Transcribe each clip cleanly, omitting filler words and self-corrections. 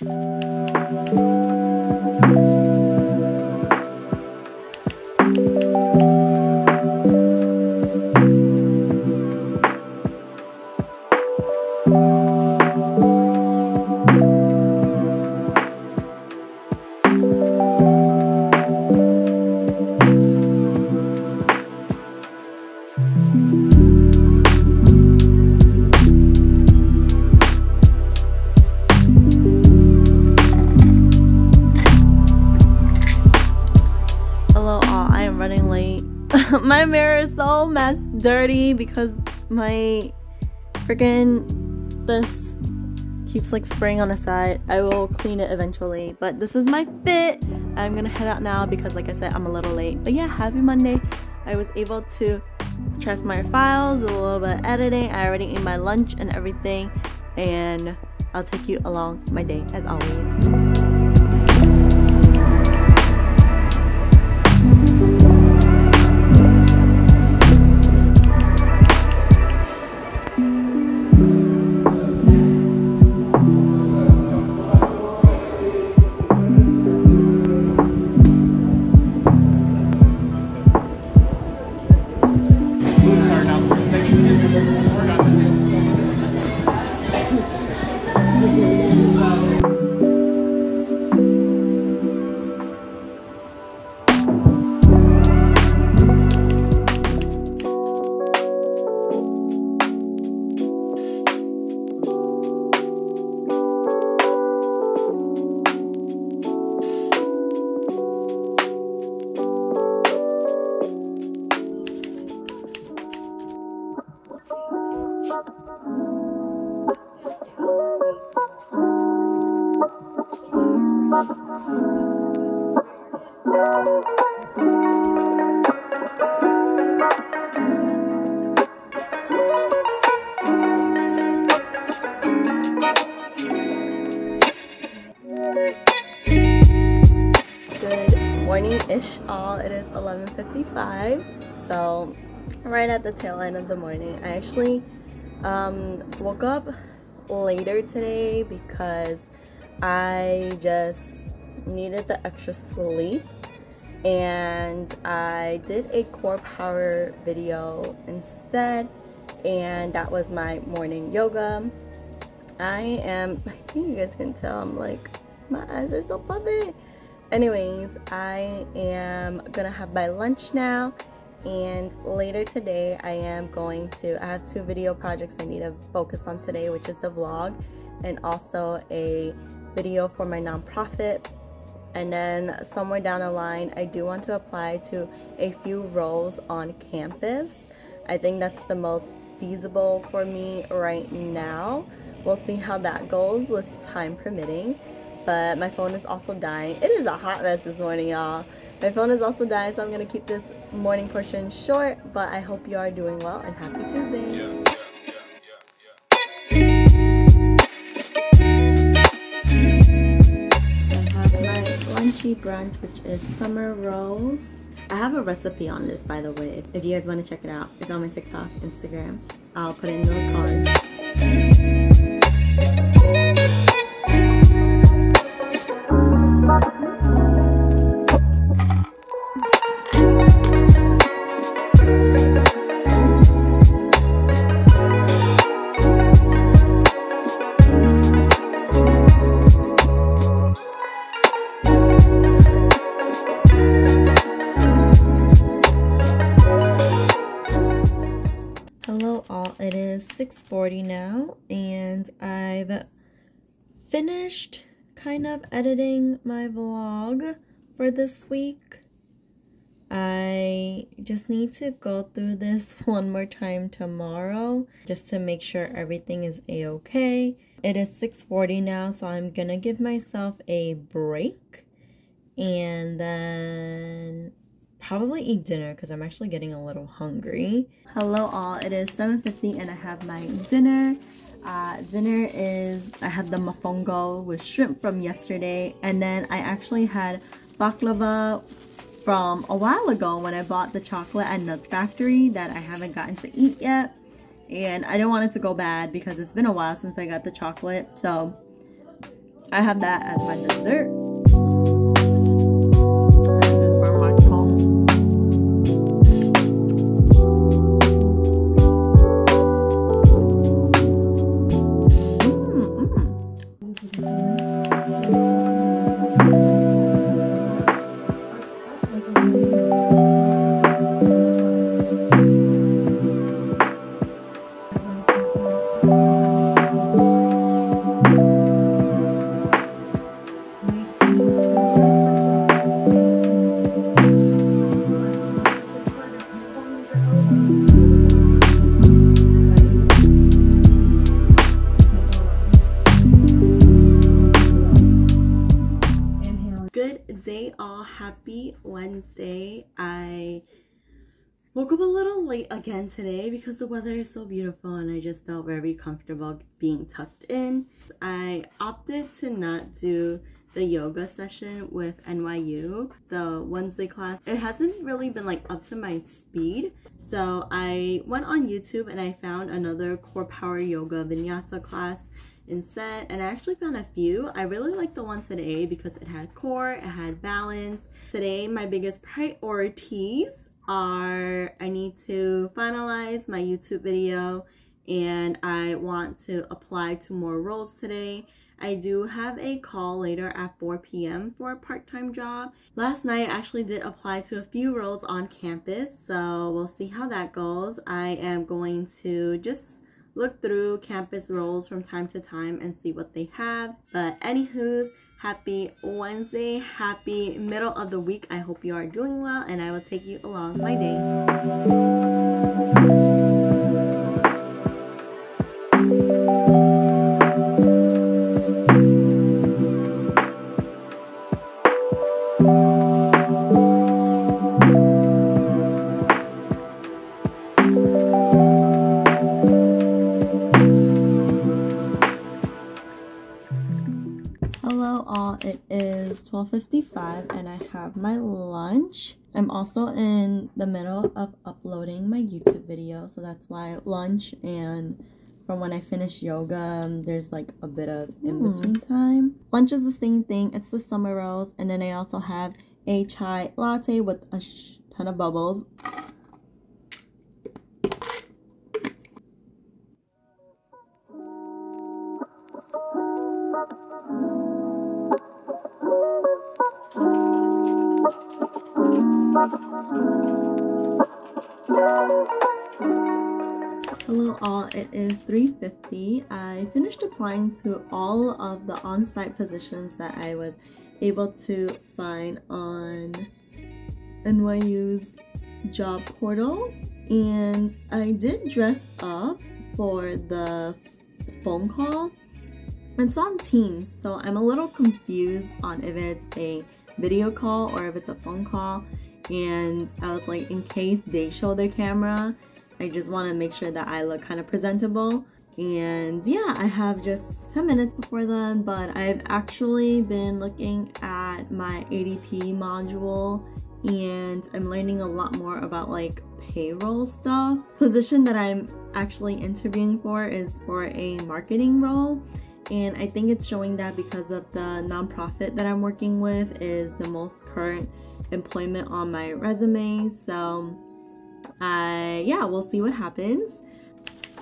My mirror is so dirty because my freaking this keeps like spraying on the side. I will clean it eventually, but this is my fit. I'm gonna head out now because like I said, I'm a little late. But yeah, happy Monday. I was able to transfer my files, a little bit of editing. I already ate my lunch and everything, and I'll take you along my day as always. Morning-ish all. It is 11:55, so right at the tail end of the morning. I actually woke up later today because I just needed the extra sleep, and I did a core power video instead, and that was my morning yoga. I think you guys can tell I'm like, my eyes are so puffy. Anyways, I am gonna have my lunch now, and later today I have 2 video projects I need to focus on today, which is the vlog and also a video for my nonprofit. And then somewhere down the line I do want to apply to a few roles on campus. I think that's the most feasible for me right now. We'll see how that goes with time permitting. But my phone is also dying. It is a hot mess this morning, y'all. My phone is also dying, so I'm gonna keep this morning portion short, but I hope you are doing well, and happy Tuesday. I have my lunchy brunch, which is summer rolls. I have a recipe on this, by the way. If you guys want to check it out, it's on my TikTok, Instagram. I'll put it in the cards. Hello all, it is 6:40 now, and I've finished kind of editing my vlog for this week. I just need to go through this one more time tomorrow just to make sure everything is a-okay. It is 6:40 now, so I'm gonna give myself a break and then probably eat dinner because I'm actually getting a little hungry. Hello all, it is 7:50 and I have my dinner. Dinner is, I have the mofongo with shrimp from yesterday, and then I actually had baklava from a while ago when I bought the chocolate at Nuts Factory that I haven't gotten to eat yet, and I didn't want it to go bad because it's been a while since I got the chocolate. So I have that as my dessert. Good day all, happy Wednesday. I woke up a little late again today because the weather is so beautiful and I just felt very comfortable being tucked in. I opted to not do the yoga session with NYU, the Wednesday class. It hasn't really been like up to my speed, so I went on YouTube and I found another core power yoga vinyasa class instead, and I actually found a few. I really liked the one today because it had core, it had balance. Today my biggest priorities are I need to finalize my YouTube video and I want to apply to more roles today. I do have a call later at 4 p.m. for a part-time job. Last night I actually did apply to a few roles on campus, so we'll see how that goes. I am going to just look through campus roles from time to time and see what they have. But anywho's, happy Wednesday, happy middle of the week. I hope you are doing well and I will take you along my day. Hello all, it is 12:55 and I have my lunch. I'm also in the middle of uploading my YouTube video, so that's why lunch and from when I finish yoga, there's like a bit of in-between time. Lunch is the same thing, it's the summer rolls, and then I also have a chai latte with a ton of bubbles. Hello all, it is 3:50. I finished applying to all of the on-site positions that I was able to find on NYU's job portal, and I did dress up for the phone call. It's on Teams, so I'm a little confused on if it's a video call or if it's a phone call, and I was like, in case they show their camera, I just want to make sure that I look kind of presentable. And yeah, I have just 10 minutes before then, but I've actually been looking at my ADP module and I'm learning a lot more about like payroll stuff. Position that I'm actually interviewing for is for a marketing role, and I think it's showing that because of the nonprofit that I'm working with is the most current employment on my resume. So yeah, we'll see what happens.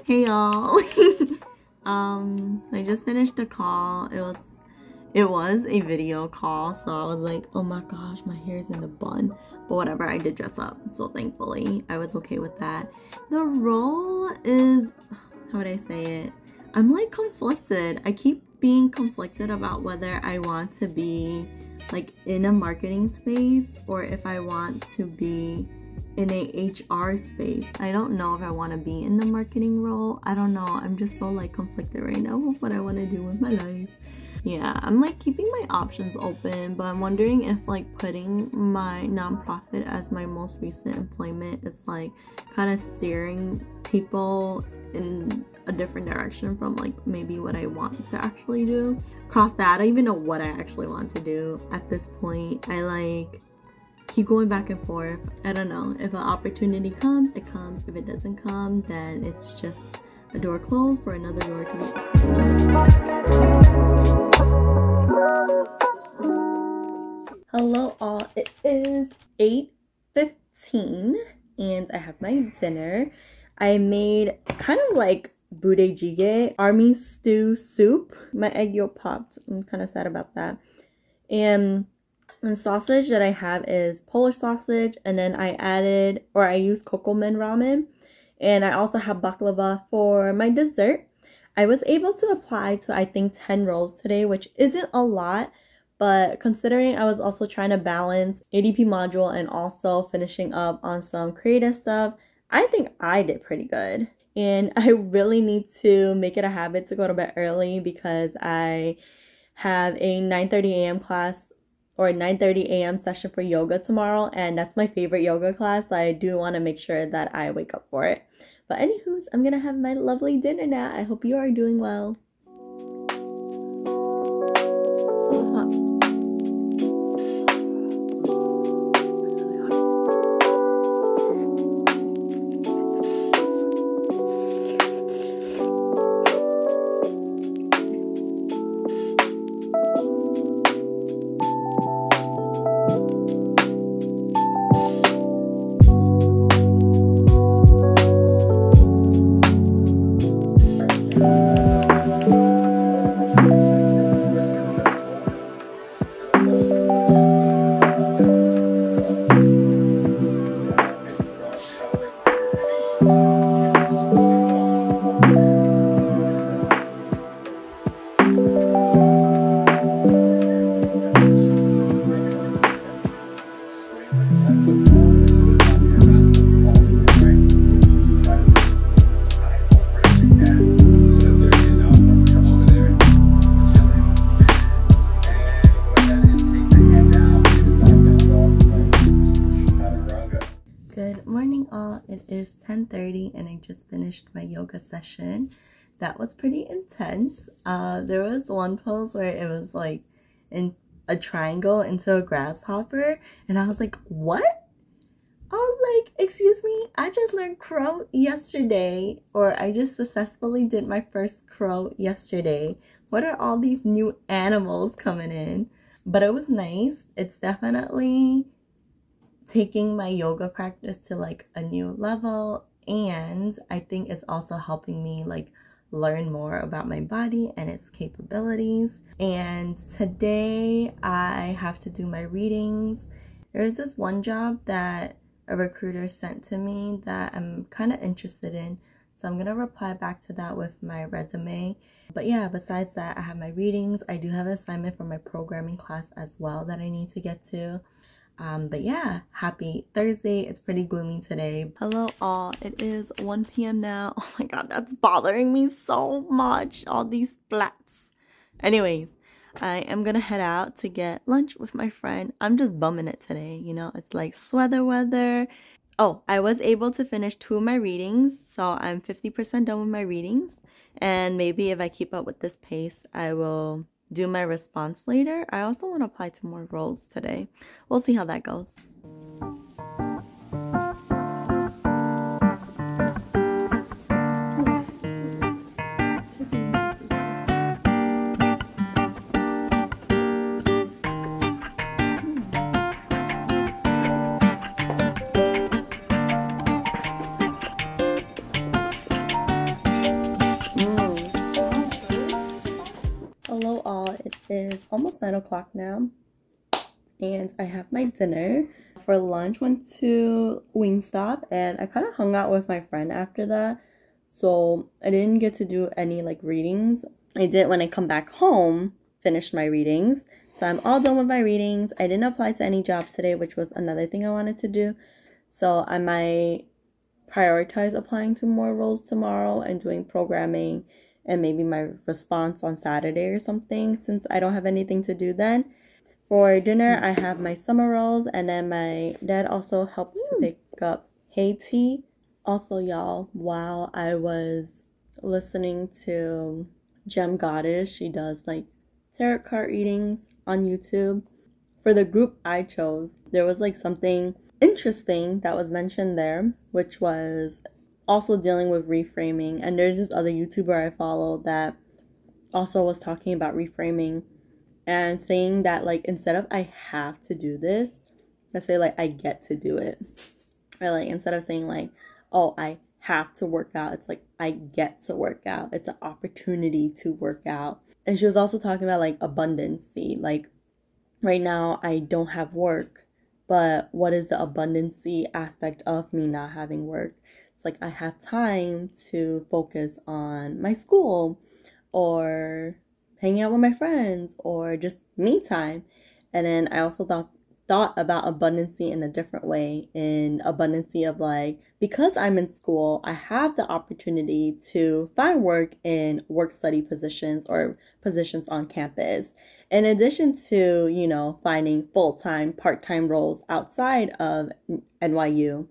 Hey y'all. So I just finished a call. It was a video call, so I was like, oh my gosh, my hair's in a bun. But whatever, I did dress up, so thankfully I was okay with that. The role is, how would I say it? I'm like conflicted. I keep being conflicted about whether I want to be like in a marketing space or if I want to be in a HR space. I don't know if I want to be in the marketing role. I don't know. I'm just so like conflicted right now with what I want to do with my life. Yeah, I'm like keeping my options open, but I'm wondering if like putting my nonprofit as my most recent employment is like kind of steering people in a different direction from like maybe what I want to actually do. Cross that, I don't even know what I actually want to do at this point. I like keep going back and forth. I don't know. If an opportunity comes, it comes. If it doesn't come, then it's just a door closed for another door to be opened. Hello all, it is 8:15 and I have my dinner. I made kind of like budejjigae, army stew soup. My egg yolk popped. I'm kind of sad about that. And the sausage that I have is Polish sausage, and then I used kokomen ramen. And I also have baklava for my dessert. I was able to apply to I think 10 roles today, which isn't a lot. But considering I was also trying to balance ADP module and also finishing up on some creative stuff, I think I did pretty good. And I really need to make it a habit to go to bed early because I have a 9:30 a.m. class or a 9:30 a.m. session for yoga tomorrow. And that's my favorite yoga class. So I do want to make sure that I wake up for it. But anywho, I'm going to have my lovely dinner now. I hope you are doing well. Good morning all, it is 10:30 and I just finished my yoga session. That was pretty intense. There was one pose where it was like in a triangle into a grasshopper and I was like, what? I was like, excuse me, I just learned crow yesterday, or I just successfully did my first crow yesterday. What are all these new animals coming in? But it was nice. It's definitely taking my yoga practice to like a new level, and I think it's also helping me like learn more about my body and its capabilities. And today I have to do my readings. There's this one job that a recruiter sent to me that I'm kind of interested in, so I'm gonna reply back to that with my resume. But yeah, besides that, I have my readings. I do have an assignment for my programming class as well that I need to get to. But yeah, happy Thursday. It's pretty gloomy today. Hello all, it is 1 p.m. now. Oh my god, that's bothering me so much, all these splats. Anyways, I am gonna head out to get lunch with my friend. I'm just bumming it today, you know, it's like sweater weather. Oh, I was able to finish 2 of my readings, so I'm 50% done with my readings. And maybe if I keep up with this pace, I will do my response later. I also want to apply to more roles today. We'll see how that goes. Hello all, it is almost 9 o'clock now and I have my dinner. For lunch, went to Wingstop and I kind of hung out with my friend after that, so I didn't get to do any like readings. I did when I come back home, finish my readings, so I'm all done with my readings. I didn't apply to any jobs today, which was another thing I wanted to do, so I might prioritize applying to more roles tomorrow and doing programming and maybe my response on Saturday or something, since I don't have anything to do then. For dinner, I have my summer rolls, and then my dad also helped pick up Haiti. Also, y'all, while I was listening to Gem Goddess, she does like tarot card readings on YouTube. For the group I chose, there was like something interesting that was mentioned there, which was also dealing with reframing. And there's this other YouTuber I follow that also was talking about reframing and saying that like instead of I have to do this, I say like I get to do it. Or like instead of saying like, oh, I have to work out, it's like I get to work out. It's an opportunity to work out. And she was also talking about like abundancy. Like right now I don't have work, but what is the abundancy aspect of me not having work? It's like I have time to focus on my school or hanging out with my friends or just me time. And then I also thought about abundancy in a different way, in abundancy of like, because I'm in school, I have the opportunity to find work in work study positions or positions on campus, in addition to, you know, finding full-time, part-time roles outside of NYU.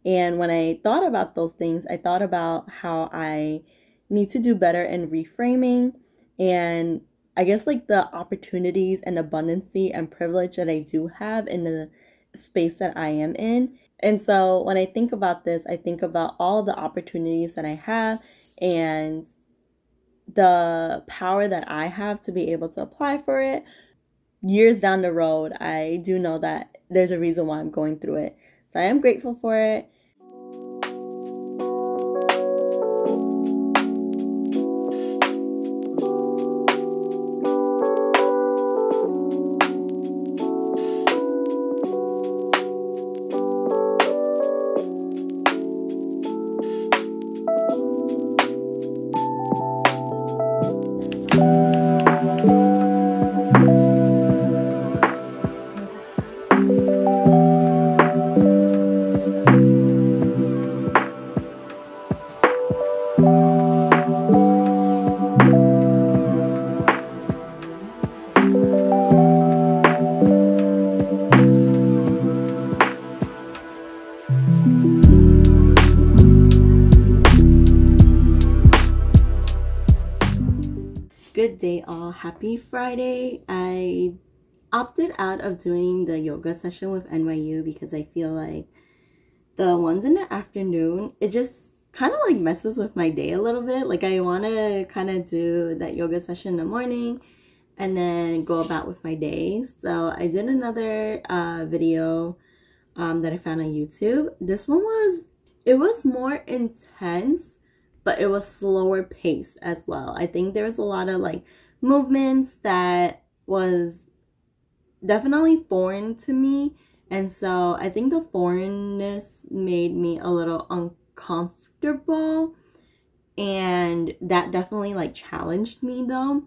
And when I thought about those things, I thought about how I need to do better in reframing, and I guess like the opportunities and abundancy and privilege that I do have in the space that I am in. And so when I think about this, I think about all the opportunities that I have and the power that I have to be able to apply for it. Years down the road, I do know that there's a reason why I'm going through it. So I am grateful for it. Good day all, happy Friday. I opted out of doing the yoga session with NYU because I feel like the ones in the afternoon, it just kind of like messes with my day a little bit. Like I want to kind of do that yoga session in the morning and then go about with my day. So I did another video that I found on YouTube. This one was more intense, but it was slower pace as well. I think there was a lot of like movements that was definitely foreign to me. And so I think the foreignness made me a little uncomfortable. And that definitely like challenged me though.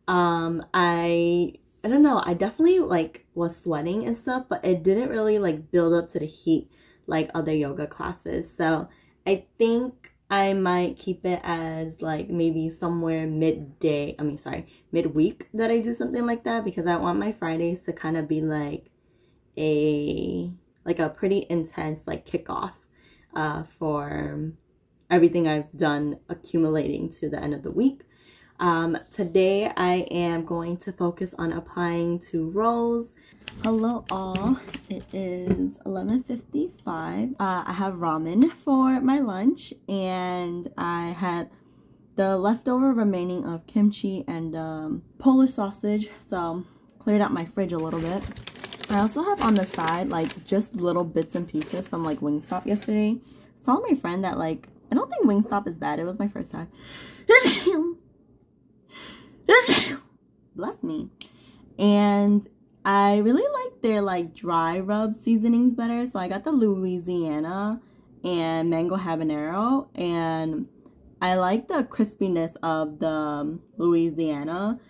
I don't know, I definitely like was sweating and stuff, but it didn't really like build up to the heat like other yoga classes. So I think I might keep it as like maybe somewhere midweek that I do something like that, because I want my Fridays to kind of be like a pretty intense like kickoff for everything I've done accumulating to the end of the week. Today I am going to focus on applying to roles. Hello all, it is 11:55. I have ramen for my lunch, and I had the leftover remaining of kimchi and Polish sausage, so cleared out my fridge a little bit. I also have on the side like just little bits and pieces from like Wingstop yesterday. I told my friend that like I don't think Wingstop is bad. It was my first time. Bless me. And I really like their like dry rub seasonings better. So I got the Louisiana and mango habanero, and I like the crispiness of the Louisiana,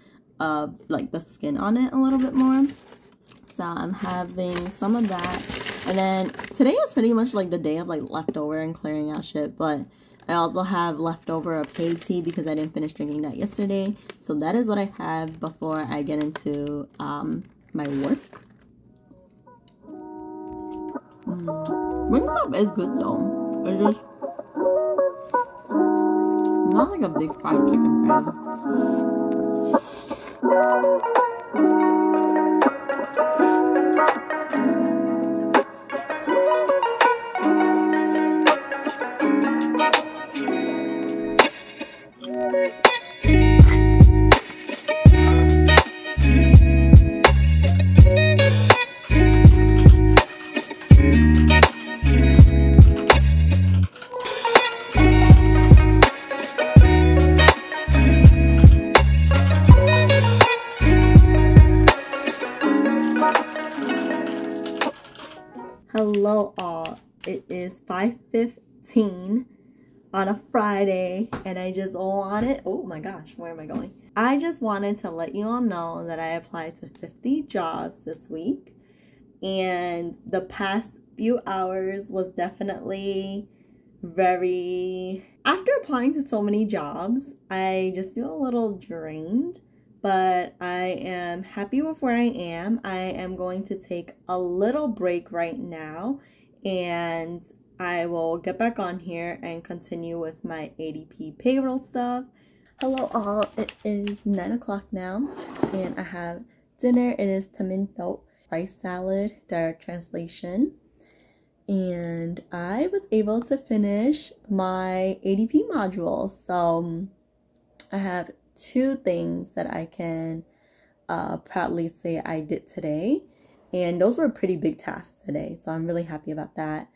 of like the skin on it a little bit more. So I'm having some of that. And then today is pretty much like the day of like leftover and clearing out shit, but I also have leftover of hay tea because I didn't finish drinking that yesterday. So that is what I have before I get into my work. Wingstop is good though. It's just not like a big fried chicken fan. Hello all, it is 5:15 on a Friday and I just wanted, oh my gosh, where am I going? I just wanted to let you all know that I applied to 50 jobs this week, and the past few hours was definitely after applying to so many jobs, I just feel a little drained. But I am happy with where I am. I am going to take a little break right now and I will get back on here and continue with my ADP payroll stuff. Hello all, it is 9 o'clock now and I have dinner. It is tote, rice salad, direct translation. And I was able to finish my ADP module. So I have 2 things that I can proudly say I did today, and those were pretty big tasks today, so I'm really happy about that.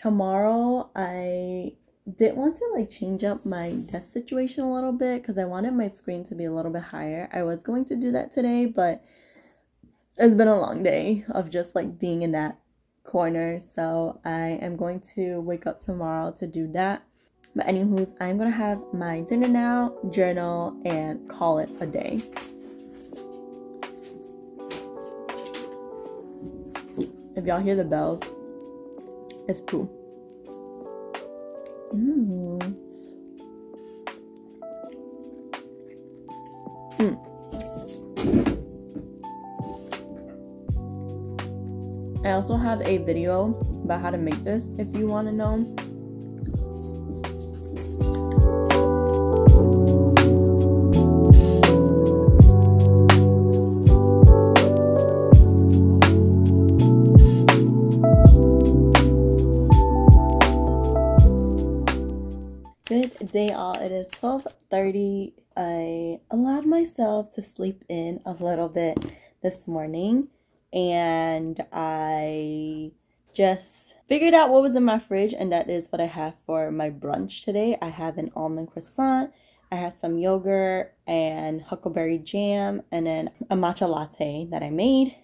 Tomorrow I did want to like change up my desk situation a little bit because I wanted my screen to be a little bit higher. I was going to do that today, but it's been a long day of just like being in that corner, so I am going to wake up tomorrow to do that. But anywho's, I'm gonna have my dinner now, journal, and call it a day. If y'all hear the bells, it's poo. I also have a video about how to make this if you want to know. Good day all, it is 12:30. I allowed myself to sleep in a little bit this morning and I just figured out what was in my fridge, and that is what I have for my brunch today. I have an almond croissant, I had some yogurt and huckleberry jam, and then a matcha latte that I made.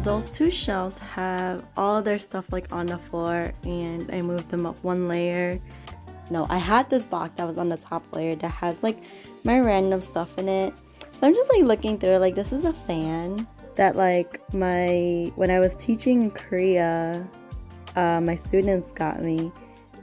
Those 2 shelves have all their stuff like on the floor, and I moved them up 1 layer. No, I had this box that was on the top layer that has like my random stuff in it. So I'm just like looking through it. Like, this is a fan that like when I was teaching in Korea, my students got me,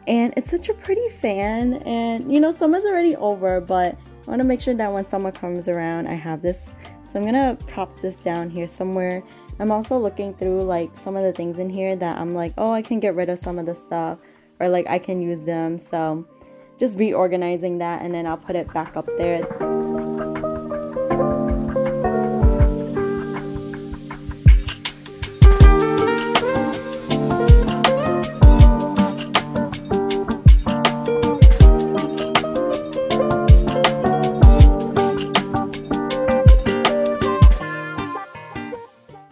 and it's such a pretty fan. And you know, summer's already over, but I want to make sure that when summer comes around I have this. So I'm gonna prop this down here somewhere. I'm also looking through like some of the things in here that I'm like, oh, I can get rid of some of the stuff, or like I can use them. So just reorganizing that, and then I'll put it back up there.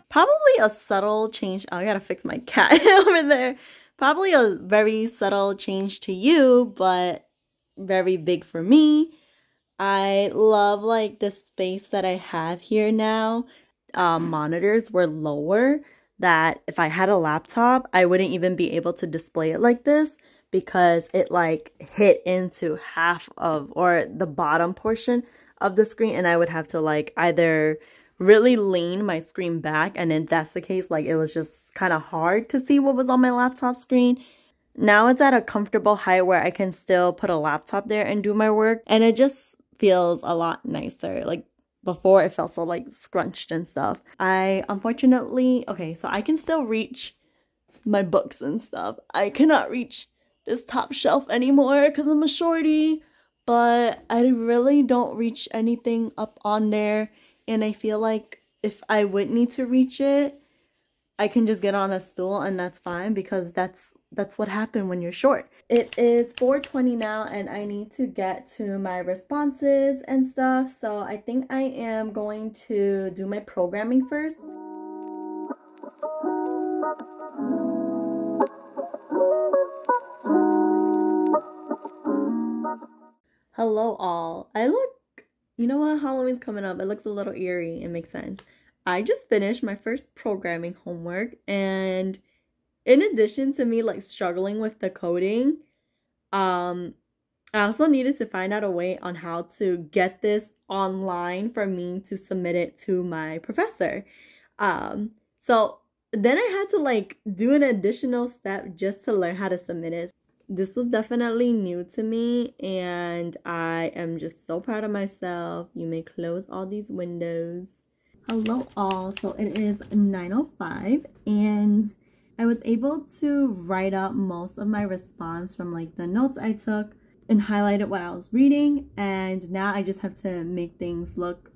Probably a subtle change. Oh, I gotta fix my cat over there. Probably a very subtle change to you, but very big for me. I love like the space that I have here now. Monitors were lower, that if I had a laptop, I wouldn't even be able to display it like this because it like hit into half of, or the bottom portion of the screen, and I would have to like either really lean my screen back, and if that's the case, like it was just kind of hard to see what was on my laptop screen. Now it's at a comfortable height where I can still put a laptop there and do my work, and it just feels a lot nicer. Like before, it felt so like scrunched and stuff. I unfortunately, okay, so I can still reach my books and stuff. I cannot reach this top shelf anymore because I'm a shorty, but I really don't reach anything up on there, and I feel like if I would need to reach it, I can just get on a stool and that's fine, because that's what happened when you're short. It is 4:20 now and I need to get to my responses and stuff, so I think I am going to do my programming first. Hello all. You know what, Halloween's coming up. It looks a little eerie. It makes sense. I just finished my first programming homework, and in addition to me like struggling with the coding, I also needed to find out a way on how to get this online for me to submit it to my professor. So then I had to like do an additional step just to learn how to submit it. This was definitely new to me, and I am just so proud of myself. You may close all these windows. Hello all. So it is 9:05 and I was able to write up most of my response from like the notes I took and highlighted what I was reading, and now I just have to make things look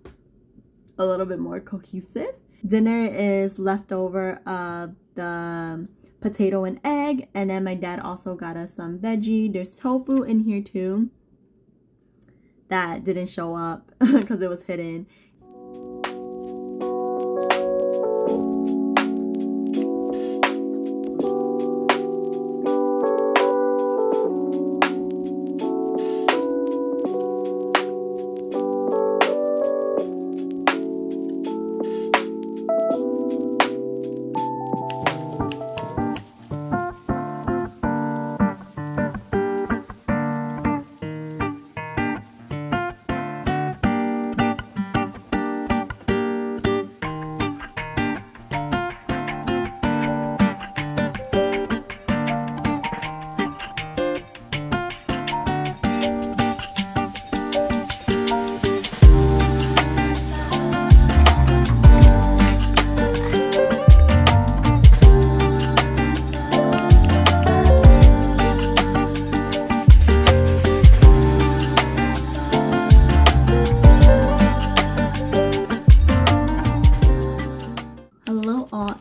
a little bit more cohesive. Dinner is leftover of the potato and egg, and then my dad also got us some veggie. There's tofu in here too that didn't show up because it was hidden.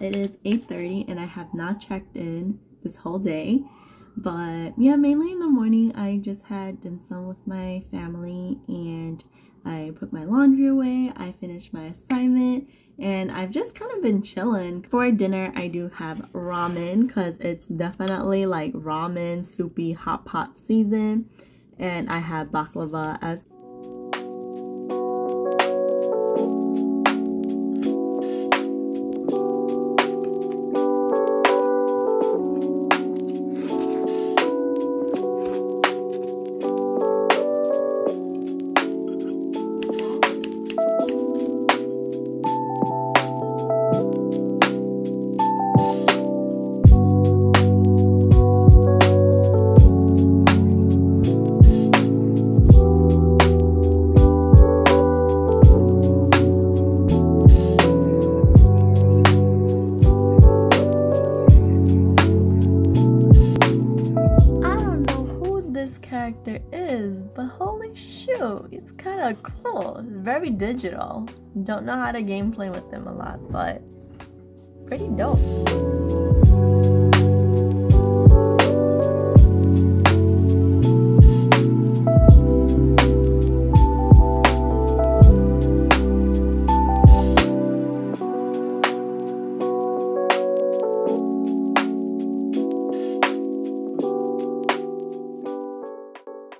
It is 8:30 and I have not checked in this whole day, but yeah, mainly in the morning I just had dim sum with my family and I put my laundry away, I finished my assignment, and I've just kind of been chilling. For dinner I do have ramen because it's definitely like ramen soupy hot pot season, and I have baklava as is, but holy shoot, it's kind of cool. It's very digital. Don't know how to gameplay with them a lot, but pretty dope.